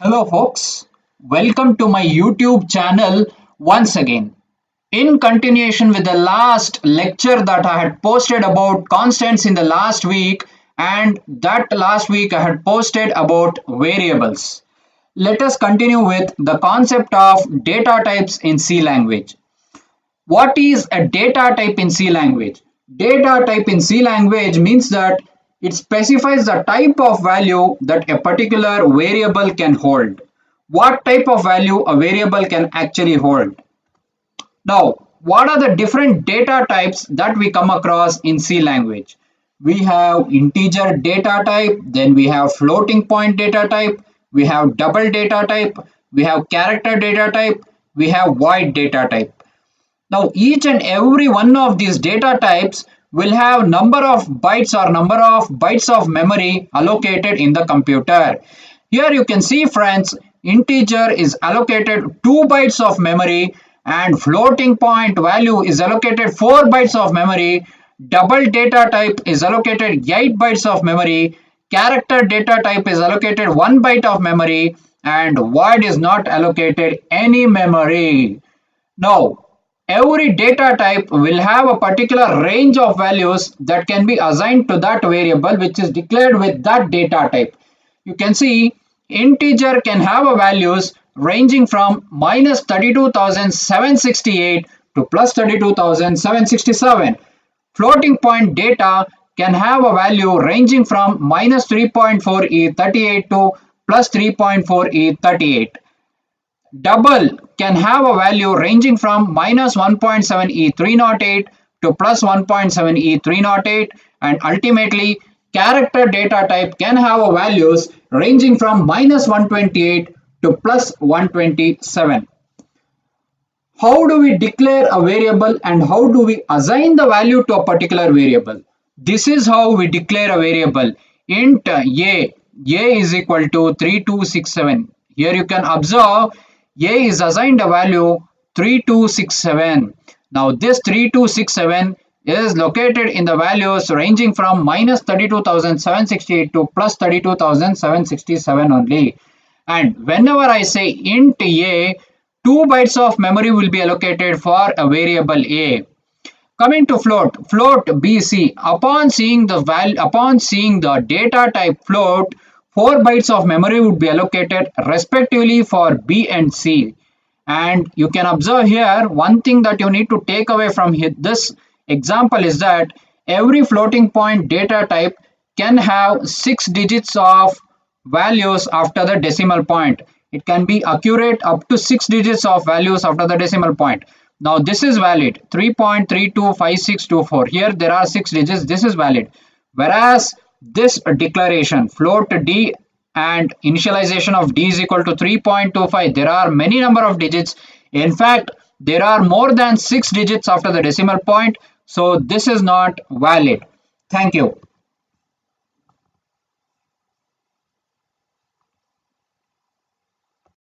Hello folks, welcome to my YouTube channel once again. In continuation with the last lecture that I had posted about constants in the last week, and that last week I had posted about variables. Let us continue with the concept of data types in C language. What is a data type in C language? Data type in C language means that it specifies the type of value that a particular variable can hold. What type of value a variable can actually hold? Now, what are the different data types that we come across in C language? We have integer data type, then we have floating point data type, we have double data type, we have character data type, we have void data type. Now, each and every one of these data types will have number of bytes or number of bytes of memory allocated in the computer. Here you can see, friends, integer is allocated 2 bytes of memory and floating point value is allocated 4 bytes of memory. Double data type is allocated 8 bytes of memory. Character data type is allocated 1 byte of memory and void is not allocated any memory. Now, every data type will have a particular range of values that can be assigned to that variable which is declared with that data type. You can see integer can have a values ranging from minus 32,768 to plus 32,767. Floating point data can have a value ranging from minus 3.4e38 to plus 3.4e38. Double can have a value ranging from minus 1.7e308 to plus 1.7e308, and ultimately character data type can have a values ranging from minus 128 to plus 127. How do we declare a variable and how do we assign the value to a particular variable? This is how we declare a variable. Int a is equal to 3267. Here you can observe a is assigned a value 3267. Now this 3267 is located in the values ranging from minus 32,768 to plus 32,767 only. And whenever I say int a, 2 bytes of memory will be allocated for a variable a. Coming to float BC, upon seeing the data type float, 4 bytes of memory would be allocated respectively for B and C. And you can observe here one thing that you need to take away from this example is that every floating point data type can have 6 digits of values after the decimal point. It can be accurate up to 6 digits of values after the decimal point. Now this is valid 3.325624. Here there are 6 digits. This is valid. Whereas this declaration float d and initialization of d is equal to 3.25. There are many number of digits. In fact, there are more than 6 digits after the decimal point. So this is not valid. Thank you.